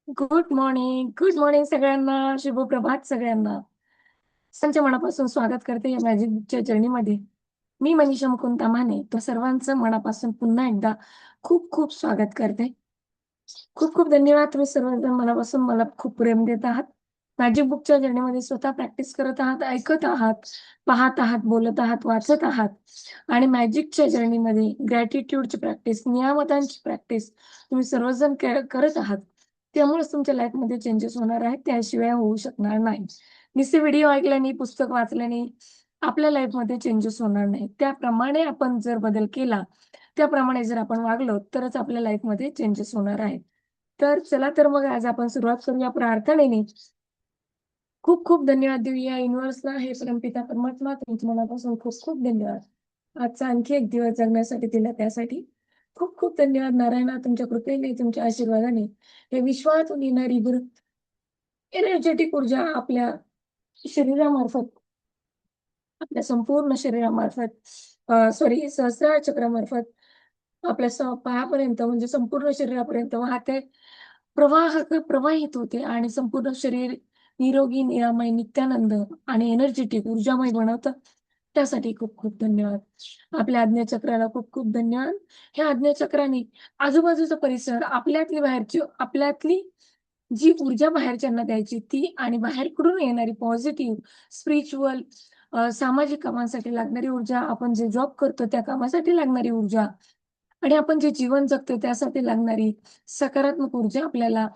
Good morning सगळ्यांना. शुभप्रभात सगळ्यांना. संच्या मनापासून स्वागत करते या मॅजिक बुकच्या जर्नीमध्ये. मी मनीषा मुकुंद ताम्हाणे तो सर्वांचं मनापासून पुन्हा एकदा खूप खूप स्वागत करते. खूप खूप धन्यवाद. तुम्ही सर्वजण मनापासून मला खूप प्रेम देत आहात. मॅजिक बुकच्या जर्नीमध्ये स्वतः प्रॅक्टिस करत आहात, ऐकत आहात, पाहत आहात, बोलत आहात, वाचत आहात आणि मॅजिकच्या जर्नीमध्ये ग्रॅटिट्यूडची प्रॅक्टिस, नियामतांची प्रॅक्टिस तुम्ही सर्वजण करत आहात. त्यामुळेच तुमच्या लाईफमध्ये चेंजेस होणार आहेत. त्याशिवाय होऊ शकणार नाही. नुसते व्हिडिओ ऐकल्याने, पुस्तक वाचल्याने आपल्या लाईफमध्ये चेंजेस होणार नाही. त्याप्रमाणे आपण जर बदल केला, त्याप्रमाणे जर आपण वागलो, तरच आपल्या लाईफमध्ये चेंजेस होणार आहेत. तर चला तर मग आज आपण सुरुवात करूया प्रार्थनेने. खूप खूप धन्यवाद देऊया युनिव्हर्सला. हे परमपिता परमात्मा, तुमच्या मनापासून खूप खूप धन्यवाद. आजचा आणखी एक दिवस जगण्यासाठी दिला त्यासाठी खूप खूप धन्यवाद. नारायणा, तुमच्या कृपेने, तुमच्या आशीर्वादाने हे विश्वातून येणारी एनर्जेटिक ऊर्जा आपल्या शरीरामार्फत, आपल्या संपूर्ण शरीरामार्फत सॉरी सहस्रार चक्रामार्फत आपल्या पायापर्यंत म्हणजे संपूर्ण शरीरापर्यंत वाहते, प्रवाहित होते आणि संपूर्ण शरीर निरोगी, निरामय, नित्यानंद आणि एनर्जेटिक ऊर्जामय बनवतं. त्यासाठी खूप खूप धन्यवाद. आपल्या आज्ञाचक्राला खूप खूप धन्यवाद. ह्या आज्ञाचक्राने आजूबाजूचा परिसर, आपल्यातली जी ऊर्जा बाहेरच्यांना द्यायची ती आणि बाहेरकडून येणारी पॉझिटिव्ह, स्पिरिच्युअल, सामाजिक कामांसाठी लागणारी ऊर्जा, आपण जे जॉब करतो त्या कामासाठी लागणारी ऊर्जा आणि आपण जे जीवन जगतो त्यासाठी लागणारी सकारात्मक ऊर्जा आपल्याला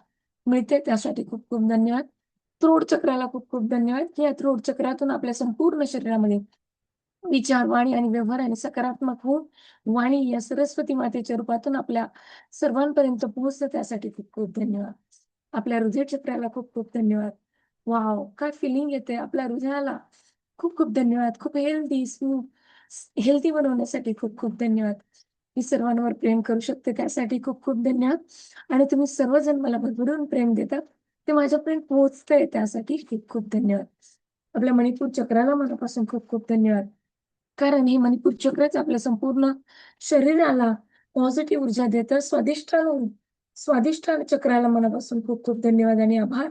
मिळते. त्यासाठी खूप खूप धन्यवाद. थ्रोट चक्राला खूप खूप धन्यवाद. या थ्रोट चक्रातून आपल्या संपूर्ण शरीरामध्ये विचार, वाणी आणि व्यवहार आणि सकारात्मक होऊन वाणी या सरस्वती मातेच्या रूपातून आपल्या सर्वांपर्यंत पोहोचतं. त्यासाठी खूप खूप धन्यवाद. आपल्या हृदय चक्राला खूप खूप धन्यवाद. वॉव! काय फिलिंग येते आपल्या हृदयाला. खूप खूप धन्यवाद. खूप हेल्दी, स्मूथ, हेल्दी बनवण्यासाठी खूप खूप धन्यवाद. मी सर्वांवर प्रेम करू शकते त्यासाठी खूप खूप धन्यवाद. आणि तुम्ही सर्वजण मला भरभरून प्रेम देतात. ते माझ्यापर्यंत पोहोचतंय त्यासाठी खूप खूप धन्यवाद. आपल्या मणिपूर चक्राला मनापासून खूप खूप धन्यवाद. कारण हे मणिपूर चक्रच आपल्या संपूर्ण शरीराला पॉझिटिव्ह ऊर्जा देतं. स्वादिष्टान चक्राला मनापासून खूप खूप धन्यवाद आणि आभार.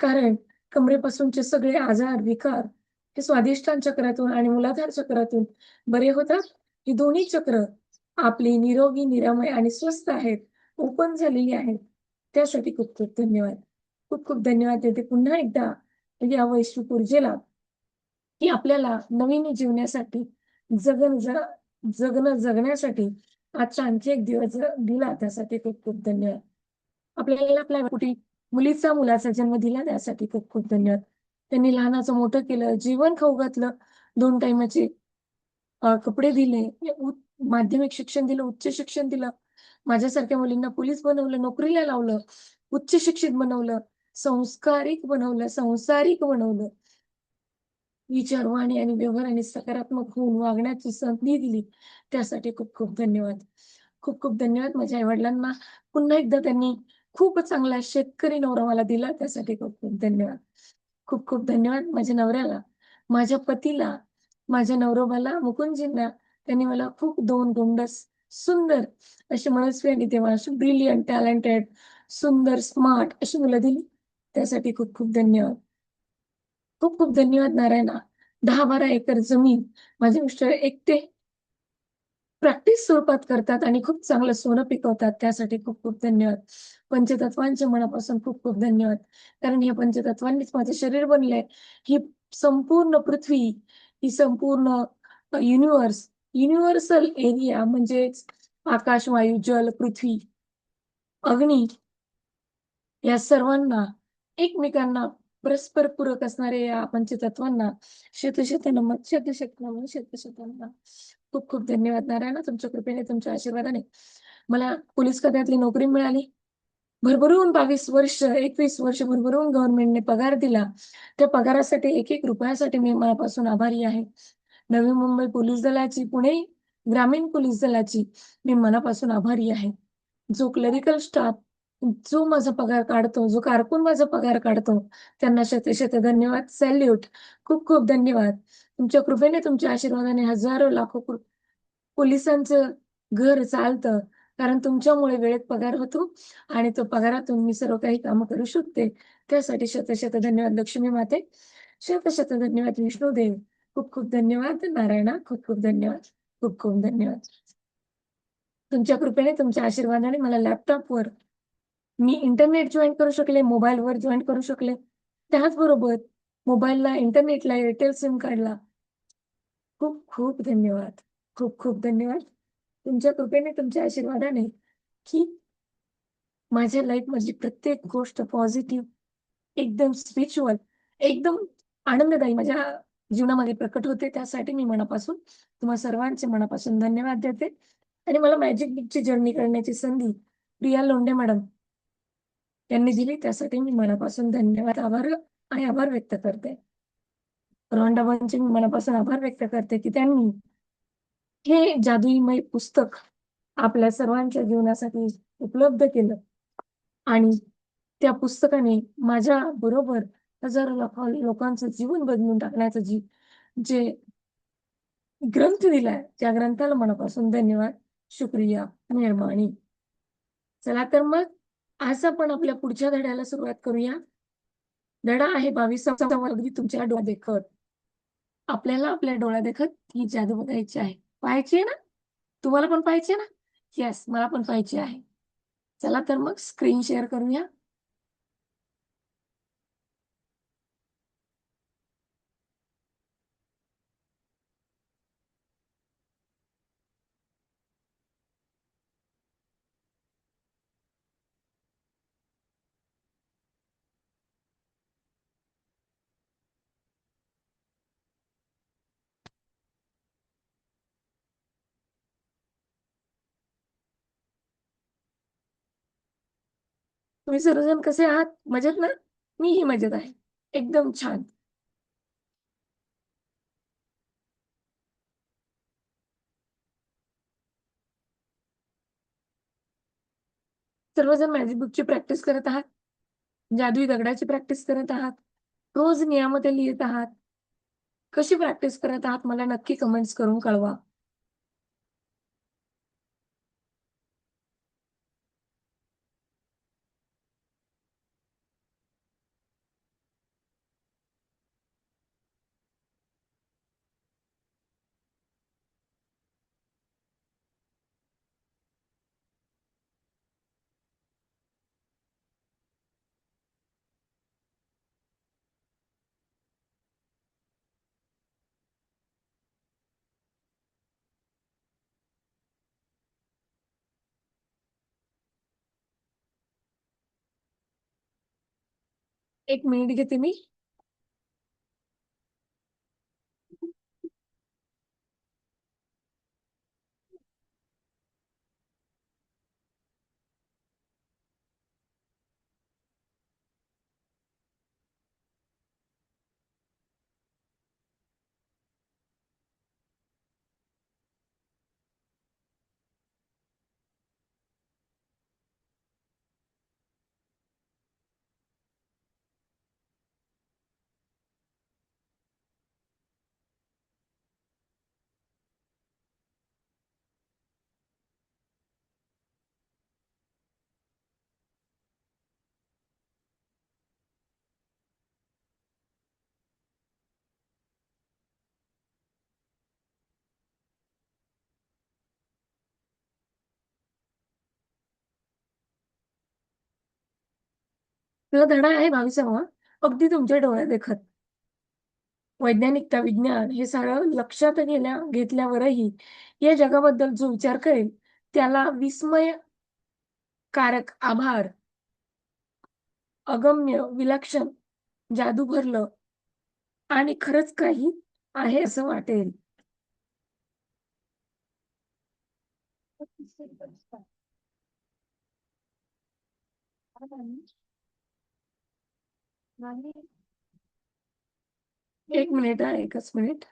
कारण कमरेपासूनचे सगळे आजार, विकार हे स्वादिष्टान चक्रातून आणि मूलाधार चक्रातून बरे होतात. ही दोन्ही चक्र आपली निरोगी, निरामय आणि स्वस्थ आहेत, ओपन झालेली आहेत. त्यासाठी खूप खूप धन्यवाद. खूप खूप धन्यवाद देते पुन्हा एकदा या वैश्विक ऊर्जेला, की आपल्याला नवीन जीवनासाठी, जगन ज जगण्यासाठी आजचा आणखी एक दिवस दिला त्यासाठी खूप खूप धन्यवाद. आपल्याला आपल्या कुठे मुलाचा जन्म दिला त्यासाठी खूप खूप धन्यवाद. त्यांनी लहानाचं मोठं केलं, जेवण खाऊ घातलं, 2 टाईमाचे कपडे दिले, माध्यमिक शिक्षण दिलं, उच्च शिक्षण दिलं. माझ्यासारख्या मुलींना पोलीस बनवलं, नोकरीला लावलं, उच्च शिक्षित बनवलं, संस्कारिक बनवलं, संसारिक बनवलं. विचार, वाणी आणि व्यवहाराने सकारात्मक होऊन वागण्याची संधी दिली. त्यासाठी खूप खूप धन्यवाद. खूप खूप धन्यवाद. माझ्या आई-वडिलांना पुन्हा एकदा त्यांनी खूप चांगला शेतकरी नवरा मला दिला. त्यासाठी खूप खूप धन्यवाद. खूप खूप धन्यवाद माझ्या नवऱ्याला, माझ्या पतीला, माझ्या नवरोबाला, मुकुंदजींना. त्यांनी मला खूप 2 गोंडस, सुंदर अशी मनस्वी आणि तेव्हा अशी ब्रिलियंट, टॅलेंटेड, सुंदर, स्मार्ट अशी मुलं दिली. त्यासाठी खूप खूप धन्यवाद. खूप खूप धन्यवाद नारायणा. 10-12 एकर जमीन माझे मिस्टर एकटे प्रॅक्टिस स्वरूपात करतात आणि खूप चांगलं सोनं पिकवतात. त्यासाठी खूप खूप धन्यवाद. पंचतत्वांच्या मनापासून खूप खूप धन्यवाद. कारण या पंचतत्वांनीच माझं शरीर बनलंय. ही संपूर्ण पृथ्वी, ही संपूर्ण युनिव्हर्सल एरिया म्हणजेच आकाश, वायू, जल, पृथ्वी, अग्नी या सर्वांना एकमेकांना परस्पर पूरक असणाऱ्या या पंचतत्वांना शतशत नमन, शतशत नमन, शतशत नमन. खूप खूप धन्यवाद नारायणा. तुमच्या कृपेने, तुमच्या आशीर्वादाने मला पोलीस खात्यातली नोकरी मिळाली. भरभरून 22 वर्ष, 21 वर्ष भरभरून गव्हर्नमेंटने पगार दिला. त्या पगारासाठी एक-एक रुपयासाठी मी मनापासून आभारी आहे. नवी मुंबई पोलीस दलाची, पुणे ग्रामीण पोलीस दलाची मी मनापासून आभारी आहे. जो क्लरिकल स्टाफ, जो माझा पगार काढतो, जो कारकून माझा पगार काढतो, त्यांना शतशत धन्यवाद. सॅल्यूट. खूप खूप धन्यवाद. तुमच्या कृपेने, तुमच्या आशीर्वादाने हजारो, लाखो पोलिसांचं घर चालतं. कारण तुमच्यामुळे वेळेत पगार होतो आणि तो पगारातून मी सर्व काही कामं करू शकते. त्यासाठी शत धन्यवाद लक्ष्मी माते. शत धन्यवाद विष्णुदेव. खूप खूप धन्यवाद नारायणा. खूप खूप धन्यवाद. खूप खूप धन्यवाद. तुमच्या कृपेने, तुमच्या आशीर्वादाने मला लॅपटॉपवर मी इंटरनेट जॉइन करू शकले, मोबाईलवर जॉइन करू शकले. त्याचबरोबर मोबाईलला, इंटरनेटला, एअरटेल सिम कार्डला खूप खूप धन्यवाद. खूप खूप धन्यवाद. तुमच्या कृपेने, तुमच्या आशीर्वादाने, की माझ्या लाईफमधली प्रत्येक गोष्ट पॉझिटिव्ह, एकदम स्पिरिच्युअल, एकदम आनंददायी माझ्या जीवनामध्ये प्रकट होते. त्यासाठी मी मनापासून तुम्हा सर्वांचे मनापासून धन्यवाद देते आणि मला मॅजिक बिगची जर्नी करण्याची संधी प्रिया लोंढे मॅडम यांनी दिली. त्यासाठी मी मनापासून धन्यवाद, आभार आणि आभार व्यक्त करते. रॉन्डा मी मनापासून आभार व्यक्त करते, की त्यांनी हे जादुईमय पुस्तक आपल्या सर्वांच्या जीवनासाठी उपलब्ध केलं आणि त्या पुस्तकाने माझ्याबरोबर हजारो लोकांचं जीवन बदलून टाकण्याचं जे ग्रंथ दिलाय, त्या ग्रंथाला मनापासून धन्यवाद, शुक्रिया, मेहरबानी. चला तर मग आज आपण आपल्या पुढच्या धड्याला सुरुवात करूया. धडा आहे 22वा अगदी तुमच्या डोळ्यादेखत. आपल्याला आपल्या डोळ्यादेखत ही जादू बघायची आहे. पाहायची आहे ना? तुम्हाला पण पाहायची आहे ना? येस, मला पण पाहायची आहे. चला तर मग स्क्रीन शेअर करूया. तुम्ही सर्वजण कसे आहात? मजेत ना? मीही मजेत आहे. एकदम छान. सर्वजण मॅजिक बुकची प्रॅक्टिस करत आहात. जादुई दगडाची प्रॅक्टिस करत आहात. रोज नियमामध्ये लिहित आहात. कशी प्रॅक्टिस करत आहात मला नक्की कमेंट्स करून कळवा. एक मिनिट घेते मी. तुला धडा आहे 22वा अगदी तुमच्या डोळ्यादेखत. वैज्ञानिकता, विज्ञान हे सगळं लक्षात घेतल्यावरही या जगाबद्दल जो विचार करेल, त्याला विस्मयकारक आभार, अगम्य, विलक्षण, जादू भरलं आणि खरंच काही आहे असं वाटेल. एक मिनिट हां, एकच मिनिट.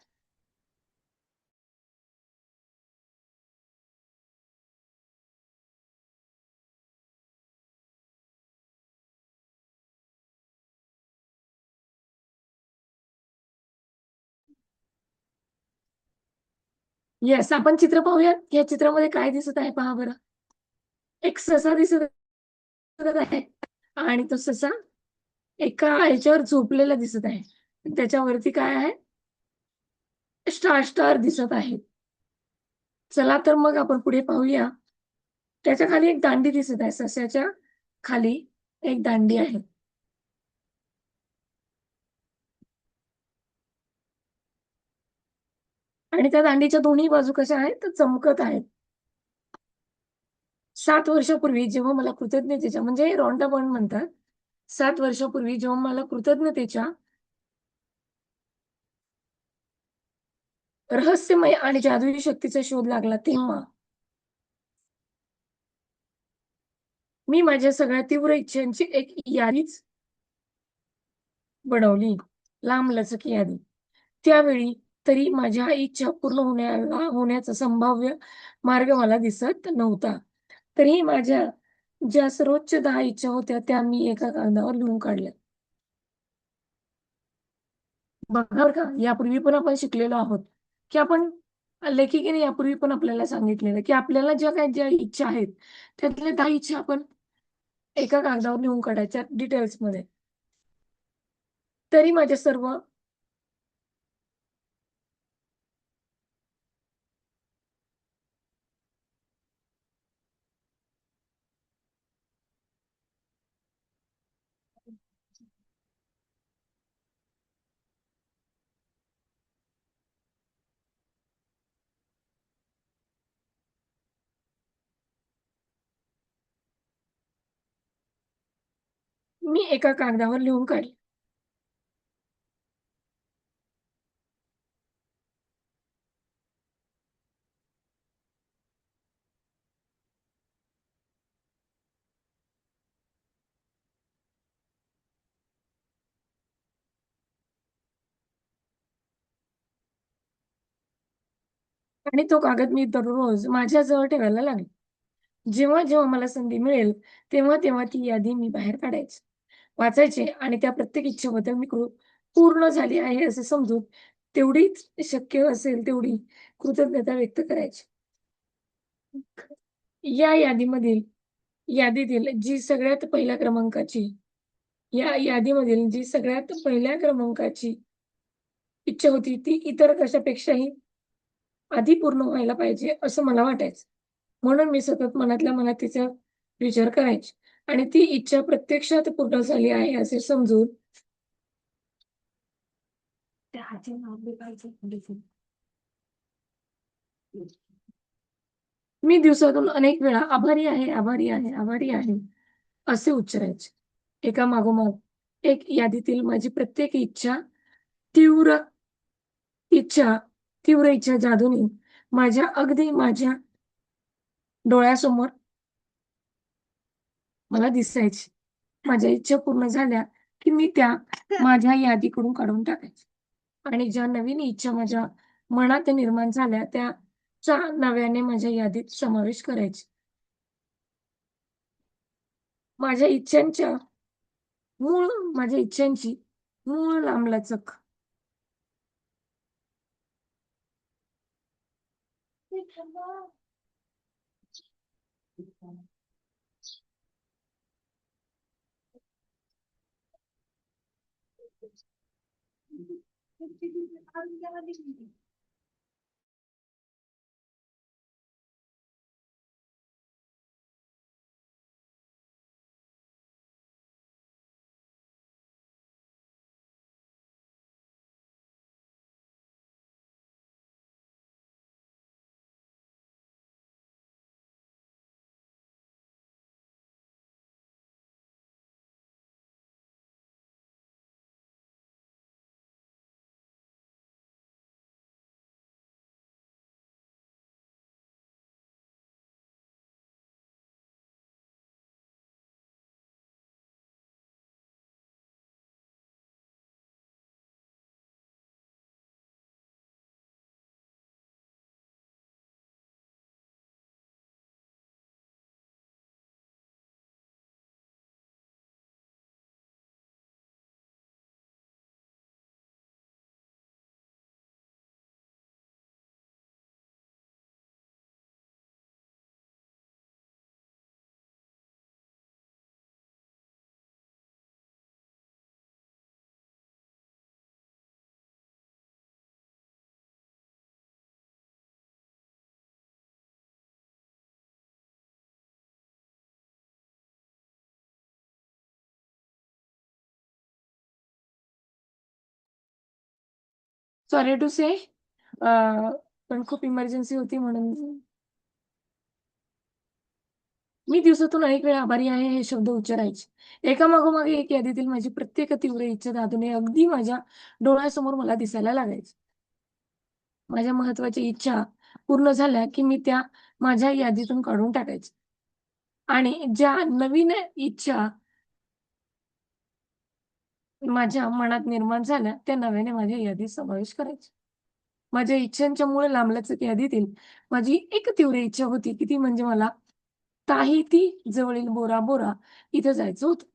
येस, आपण चित्र पाहूया. या चित्रामध्ये काय दिसत आहे पहा बरं. एक ससा दिसत आहे आणि तो ससा एका ह्याच्यावर झोपलेला दिसत आहे. त्याच्यावरती काय आहे? स्टार दिसत आहे. चला तर मग आपण पुढे पाहूया. त्याच्या खाली एक दांडी दिसत आहे. सस्याच्या खाली एक दांडी आहे आणि त्या दांडीच्या दोन्ही बाजू कशा आहेत? तर चमकत आहेत. 7 वर्षापूर्वी जेव्हा मला कृतज्ञतेच्या म्हणजे रॉन्डा बॉण्ड म्हणतात. 7 वर्षापूर्वी जेव्हा मला कृतज्ञतेच्या रहस्यमय आणि जादुई शक्तीचा शोध लागला, तेव्हा मी माझ्या सगळ्या तीव्र इच्छांची एक यादीच बनवली. लांबलचक यादी. त्यावेळी तरी माझ्या इच्छा पूर्ण होण्याचा संभाव्य मार्ग मला दिसत नव्हता. तरीही माझ्या ज्या सर्वोच्च 10 इच्छा होत्या, त्या मी एका कागदावर लिहून काढल्या. बघा बरं का, यापूर्वी पण आपण शिकलेलो आहोत, की आपण लेखिकेने यापूर्वी पण आपल्याला सांगितलेलं, की आपल्याला ज्या इच्छा आहेत, त्यातल्या 10 इच्छा आपण एका कागदावर लिहून काढायच्या डिटेल्समध्ये. तरी माझ्या सर्व मी एका कागदावर लिहून काढले. आणि तो कागद मी दररोज माझ्याजवळ ठेवायला लागले. जेव्हा मला संधी मिळेल, तेव्हा ती यादी मी बाहेर काढायची, वाचायचे आणि त्या प्रत्येक इच्छेबद्दल मी पूर्ण झाली आहे असे समजून तेवढीच शक्य असेल तेवढी कृतज्ञता व्यक्त करायची. या यादीतील जी सगळ्यात पहिल्या क्रमांकाची या यादीमधील जी सगळ्यात पहिल्या क्रमांकाची इच्छा होती, ती इतर कशापेक्षाही आधी पूर्ण व्हायला पाहिजे, असं मला वाटायचं. म्हणून मी सतत मनातल्या मनात तिचा विचार करायचे आणि ती इच्छा प्रत्यक्षात पूर्ण झाली आहे असे समजून त्याचे नाव लिहायचं लिहून. मी दिवसातून अनेक वेळा आभारी आहे, आभारी आहे, आभारी आहे, असे उच्चारायचे. एका मागोमाग एक यादीतील माझी प्रत्येक तीव्र इच्छा तीव्र इच्छा जादूने माझ्या डोळ्यासमोर मला दिसायची. माझ्या इच्छा पूर्ण झाल्या, की मी त्या माझ्या यादीकडून काढून टाकायचे आणि ज्या नवीन इच्छा माझ्या मनात निर्माण झाल्या, त्याचा नव्याने माझ्या यादीत समावेश करायचे. माझ्या इच्छांच्या मूळ माझ्या इच्छांची मूळ लांबलचक सॉरी टू से पण खूप इमर्जन्सी होती म्हणून मी दिवसातून अनेक वेळा आभारी आहे हे शब्द उच्चारायचे. एकामागोमाग एक यादीतील माझी प्रत्येक तीव्र इच्छा दादूने अगदी माझ्या डोळ्यासमोर मला दिसायला लागायची. माझ्या महत्त्वाच्या इच्छा पूर्ण झाल्या, की मी त्या माझ्या यादीतून काढून टाकायचे आणि ज्या नवीन इच्छा माझ्या मनात निर्माण झाल्या, त्या नव्याने माझ्या यादीत समावेश करायचे. माझ्या इच्छांच्या मुळे लांबलचक यादीतील माझी एक तीव्र इच्छा होती, की ती म्हणजे मला ताहिती जवळील बोरा बोरा इथं जायचं होतं.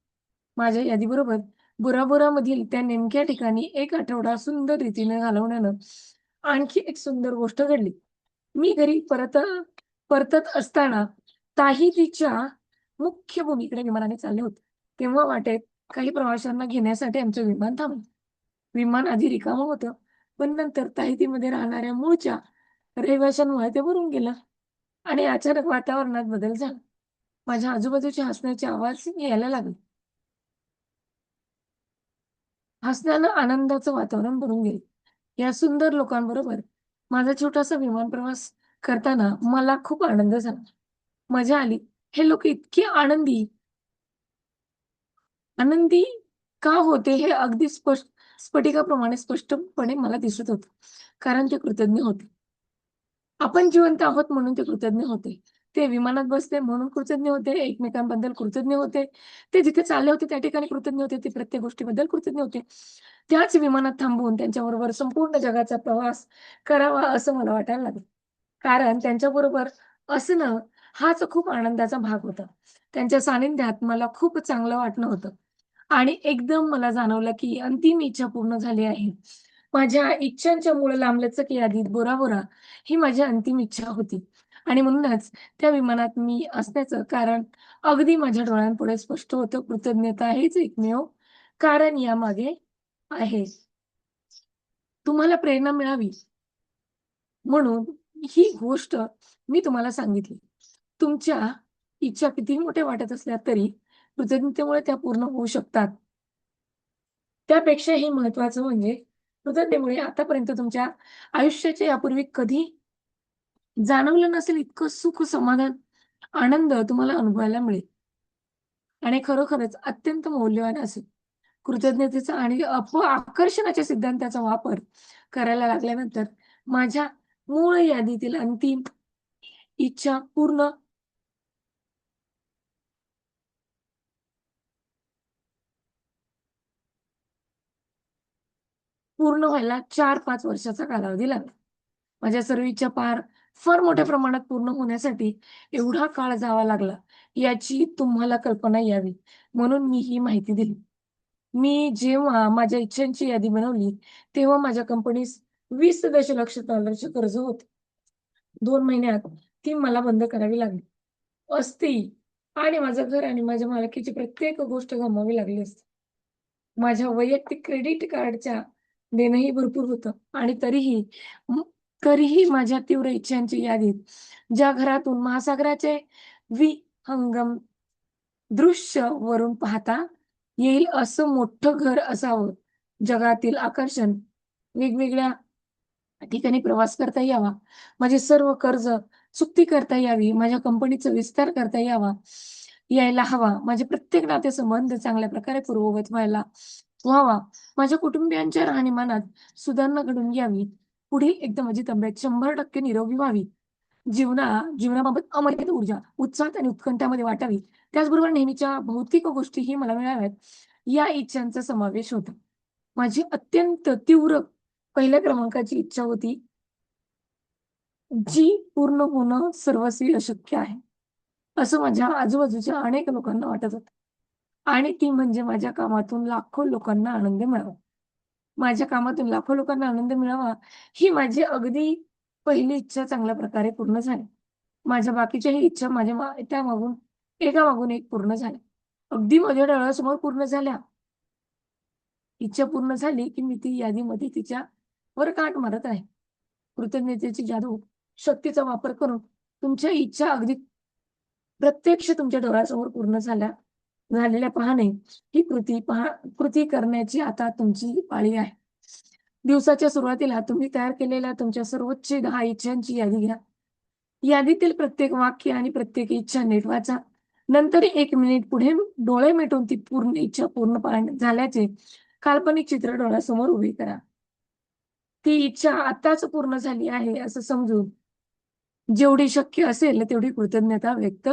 माझ्या यादीबरोबर बोरा बोरामधील त्या नेमक्या ठिकाणी एक आठवडा सुंदर रीतीने घालवण्यानं आणखी एक सुंदर गोष्ट घडली. मी घरी परतत असताना ताहितीच्या मुख्य भूमीकडे विमानाने चालले होते. तेव्हा वाटेत काही प्रवाशांना घेण्यासाठी आमचं विमान थांबलं. विमान आधी रिकामं होतं, पण नंतर ताहितीमध्ये राहणाऱ्या मूळच्या रहिवाशांमुळे ते भरून गेलं आणि अचानक वातावरणात बदल झाला. माझ्या आजूबाजूचे हसण्याचे आवाज यायला लागले. हसण्यानं आनंदाचं वातावरण भरून गेलं. या सुंदर लोकांबरोबर माझा छोटासा विमान प्रवास करताना मला खूप आनंद झाला. मजा आली. हे लोक इतके आनंदी आनंदी का होते हे अगदी स्फटिकाप्रमाणे स्पष्टपणे मला दिसत होतं. कारण ते कृतज्ञ होते. आपण जिवंत आहोत म्हणून ते कृतज्ञ होते. ते विमानात बसले म्हणून कृतज्ञ होते. एकमेकांबद्दल कृतज्ञ होते. ते जिथे चालले होते त्या ठिकाणी कृतज्ञ होते. ते प्रत्येक गोष्टीबद्दल कृतज्ञ होते. त्याच विमानात थांबून त्यांच्याबरोबर संपूर्ण जगाचा प्रवास करावा असं मला वाटायला लागलं. कारण त्यांच्याबरोबर असणं हाच खूप आनंदाचा भाग होता. त्यांच्या सानिध्यात मला खूप चांगलं वाटणं होतं आणि एकदम मला जाणवलं, की अंतिम इच्छा पूर्ण झाली आहे. माझ्या इच्छांच्या मुळे लांबलचक यादीत बोराबोरा ही माझी अंतिम इच्छा होती आणि म्हणूनच त्या विमानात मी असण्याचं कारण अगदी माझ्या डोळ्यांपुढे स्पष्ट होतं. कृतज्ञता हेच एकमेव कारण यामागे आहे. तुम्हाला प्रेरणा मिळावी म्हणून ही गोष्ट मी तुम्हाला सांगितली. तुमच्या इच्छा कितीही मोठ्या वाटत असल्या तरी कृतज्ञतेमुळे त्या पूर्ण होऊ शकतात. त्यापेक्षाही महत्त्वाचं म्हणजे कृतज्ञतेमुळे आतापर्यंत तुमच्या आयुष्याच्या यापूर्वी कधी जाणवलं नसेल इतकं सुख, समाधान, आनंद तुम्हाला अनुभवायला मिळेल आणि खरोखरच अत्यंत मौल्यवान असेल. कृतज्ञतेचा आणि आकर्षणाच्या सिद्धांताचा वापर करायला लागल्यानंतर माझ्या मूळ यादीतील अंतिम इच्छा पूर्ण व्हायला 4-5 वर्षाचा कालावधी लागला. माझ्या सर्व इच्छा फार मोठ्या प्रमाणात पूर्ण होण्यासाठी एवढा काळ जावा लागला, याची तुम्हाला कल्पना यावी म्हणून मी ही माहिती दिली. मी जेव्हा माझ्या इच्छांची यादी बनवली, तेव्हा माझ्या कंपनीस $20 दशलक्ष कर्ज होते. 2 महिन्यात ती मला बंद करावी लागली असती आणि माझं घर आणि माझ्या मालकीची प्रत्येक गोष्ट गमवावी लागली असती. माझ्या वैयक्तिक क्रेडिट कार्डच्या देणंही भरपूर होतं आणि म तरीही माझ्या तीव्र इच्छांची यादीत ज्या घरातून महासागराचे विहंगम दृश्य वरून पाहता येईल असं मोठं घर असावं. जगातील आकर्षण, वेगवेगळ्या ठिकाणी प्रवास करता यावा. माझे सर्व कर्ज चुकती करता यावी. माझ्या कंपनीचा विस्तार करता यायला हवा. माझे प्रत्येक नातेसंबंध चांगल्या प्रकारे पूर्ववत व्हावा. माझ्या कुटुंबियांच्या राहणीमानात सुधारणा घडून यावी. पुढील एकदा माझी तब्येत 100% निरोगी व्हावी. जीवनाबाबत अमर्यादित ऊर्जा, उत्साहात आणि उत्कंठामध्ये वाटावी. त्याचबरोबर नेहमीच्या भौतिक गोष्टीही मला मिळाव्यात, या इच्छांचा समावेश होता. माझी अत्यंत तीव्र पहिल्या क्रमांकाची इच्छा होती, जी पूर्ण होणं सर्वस्वी अशक्य आहे, असं माझ्या आजूबाजूच्या अनेक लोकांना वाटत होतं. आणि ती म्हणजे माझ्या कामातून लाखो लोकांना आनंद मिळावा. माझ्या कामातून लाखो लोकांना आनंद मिळावा, ही माझी अगदी पहिली इच्छा चांगल्या प्रकारे पूर्ण झाली. माझ्या बाकीच्याही इच्छा माझ्या त्यामागून एकामागून एक पूर्ण झाल्या. अगदी माझ्या डोळ्यासमोर पूर्ण झाल्या. इच्छा पूर्ण झाली, की मी ती यादीमध्ये तिच्यावर काट मारत आहे. कृतज्ञतेची जादू, शक्तीचा वापर करून तुमच्या इच्छा अगदी प्रत्यक्ष तुमच्या डोळ्यासमोर पूर्ण झालेल्या पाहणे, ही कृती करण्याची आता तुमची पाळी आहे. दिवसाच्या सुरुवातीला तुम्ही तयार केलेल्या तुमच्या सर्वोच्च 10 इच्छांची यादी घ्या. यादीतील प्रत्येक वाक्य आणि प्रत्येक इच्छा नीट वाचा. नंतर 1 मिनिट पुढे डोळे मिटून ती पूर्ण इच्छा पूर्ण झाल्याचे काल्पनिक चित्र डोळ्यासमोर उभी करा. ती इच्छा आत्ताच पूर्ण झाली आहे असं समजून जेवढी शक्य असेल तेवढी कृतज्ञता व्यक्त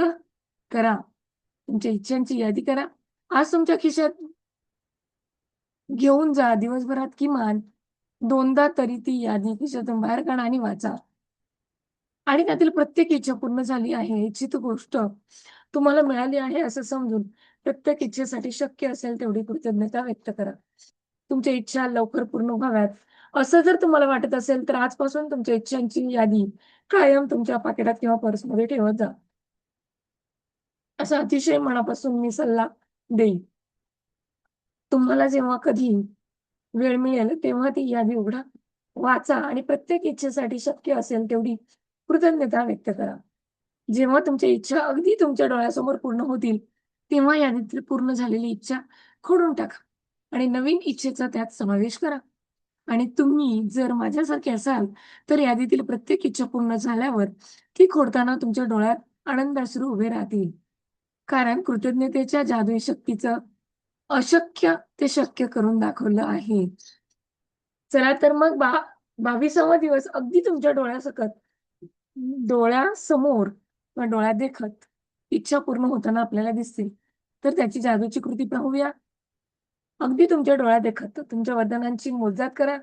करा. तुमच्या इच्छांची यादी करा. आज तुमच्या खिशात घेऊन जा. दिवसभरात किमान 2दा तरी ती यादी खिशातून बाहेर काढा आणि वाचा. आणि त्यातील प्रत्येक इच्छा पूर्ण झाली आहे, इच्छित गोष्ट तुम्हाला मिळाली आहे असं समजून प्रत्येक इच्छेसाठी शक्य असेल तेवढी कृतज्ञता व्यक्त करा. तुमच्या इच्छा लवकर पूर्ण व्हाव्यात, असं जर तुम्हाला वाटत असेल, तर आजपासून तुमच्या इच्छांची यादी कायम तुमच्या पाकिटात किंवा पर्समध्ये ठेवत जा. असा अतिशय मनापासून मी सल्ला देईन. तुम्हाला जेव्हा कधी वेळ मिळेल, तेव्हा ती यादी उघडा, वाचा आणि प्रत्येक इच्छेसाठी शक्य असेल तेवढी कृतज्ञता व्यक्त करा. जेव्हा तुमच्या इच्छा अगदी तुमच्या डोळ्यासमोर पूर्ण होतील, तेव्हा यादीतील पूर्ण झालेली इच्छा खोडून टाका आणि नवीन इच्छेचा त्यात समावेश करा. आणि तुम्ही जर माझ्यासारखे असाल, तर यादीतील प्रत्येक इच्छा पूर्ण झाल्यावर ती खोडताना तुमच्या डोळ्यात आनंदाश्रू उभे राहतील. कारण कृतज्ञतेच्या जादुई शक्तीचं अशक्य ते शक्य करून दाखवलं आहे. चला तर मग 22वा दिवस अगदी तुमच्या डोळ्यासमोर किंवा डोळ्यात देखत इच्छा पूर्ण होताना आपल्याला दिसतील. तर त्याची जादूची कृती पाहूया. अगदी तुमच्या डोळ्यात देखत तुमच्या वरदानांची मोजदाद करा.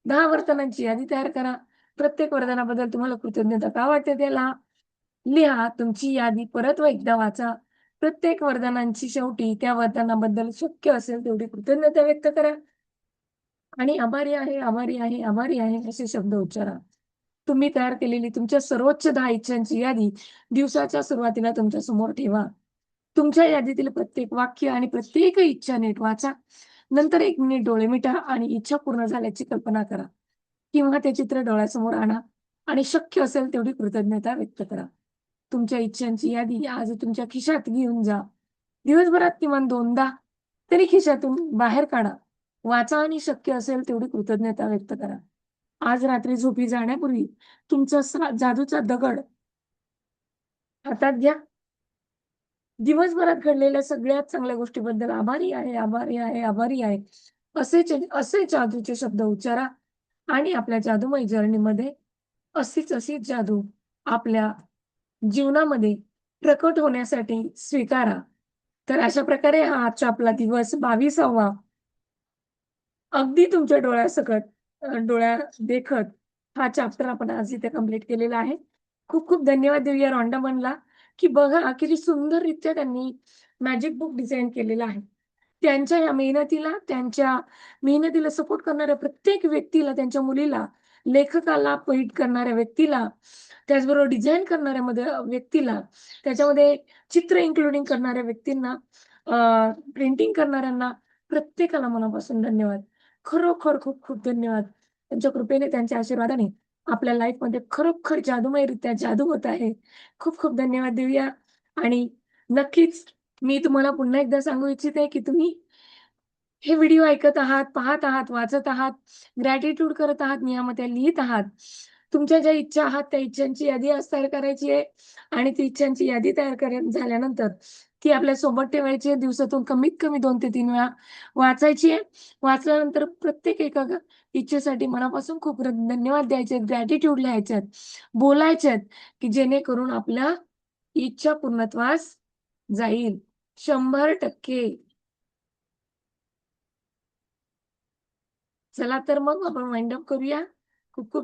10 वरदानांची यादी तयार करा. प्रत्येक वरदानाबद्दल तुम्हाला कृतज्ञता का वाटते ते लिहा. तुमची यादी परत व एकदा वाचा. प्रत्येक वरदानांची शेवटी त्या वरदानाबद्दल शक्य असेल तेवढी कृतज्ञता व्यक्त करा. आणि आभारी आहे, आभारी आहे, आभारी आहे असे शब्द उच्चारा. तुम्ही तयार केलेली तुमच्या सर्वोच्च 10 इच्छांची यादी दिवसाच्या सुरुवातीला तुमच्या समोर ठेवा. तुमच्या यादीतील प्रत्येक वाक्य आणि प्रत्येक इच्छा नीट वाचा. नंतर 1 मिनिट डोळे मिटा आणि इच्छा पूर्ण झाल्याची कल्पना करा किंवा ते चित्र डोळ्यासमोर आणा आणि शक्य असेल तेवढी कृतज्ञता व्यक्त करा. तुमच्या इच्छांची यादी आज तुमच्या खिशात घेऊन जा. दिवसभरात किमान 2दा तरी खिशातून बाहेर काढा. वाचा आणि शक्य असेल तेवढी कृतज्ञता व्यक्त करा. आज रात्री झोपी जाण्यापूर्वी तुमचा जादूचा दगड हातात घ्या. दिवसभरात घडलेल्या सगळ्यात चांगल्या गोष्टीबद्दल आभारी आहे, आभारी आहे, आभारी आहे. असे जादूचे शब्द उच्चारा आणि आपल्या जादूमय जर्नीमध्ये अशीच जादू आपल्या जीवनामध्ये प्रकट होण्यासाठी स्वीकारा. तर अशा प्रकारे हा आजचा आपला दिवस 22वा अगदी तुमच्या डोळ्यासकट डोळ्यात देखत हा चॅप्टर आपण आज इथे कंप्लीट केलेला आहे. खूप खूप धन्यवाद देऊया रॉन्डामनला, की बघा किती सुंदररित्या त्यांनी मॅजिक बुक डिझाइन केलेलं आहे. त्यांच्या मेहनतीला सपोर्ट करणाऱ्या प्रत्येक व्यक्तीला, त्यांच्या मुलीला, लेखकाला, पैठ करणाऱ्या व्यक्तीला, त्याचबरोबर डिझाइन करणाऱ्यामध्ये व्यक्तीला, त्याच्यामध्ये चित्र इन्क्लुडिंग करणाऱ्या व्यक्तींना, प्रिंटिंग करणाऱ्यांना, प्रत्येकाला मनापासून धन्यवाद. खरोखर खूप खूप धन्यवाद. त्यांच्या कृपेने, त्यांच्या आशीर्वादाने आपल्या लाईफमध्ये खरोखर जादूमयरित्या जादू होत आहे. खूप खूप धन्यवाद देऊया आणि नक्कीच मी तुम्हाला पुन्हा एकदा सांगू इच्छिते, की तुम्ही हे व्हिडिओ ऐकत आहात, पाहत आहात, वाचत आहात, ग्रॅटिट्यूड करत आहात, नियमात लिहित आहात. तुमच्या ज्या इच्छा आहात, त्या इच्छांची यादी आज तयार करायची आहे आणि ती इच्छांची यादी झाल्यानंतर ती आपल्यासोबत ठेवायची आहे. दिवसातून कमीत कमी 2 ते 3 वेळा वाचायची आहे. वाचल्यानंतर प्रत्येक एका इच्छेसाठी मनापासून खूप धन्यवाद द्यायचे आहेत, ग्रॅटिट्यूड लिहायचे आहेत, बोलायचे आहेत, की जेणेकरून आपल्या इच्छा पूर्णत्वास जाईल. 100%. चला तर मग आपण वाइंड अप करूया. खूप खूप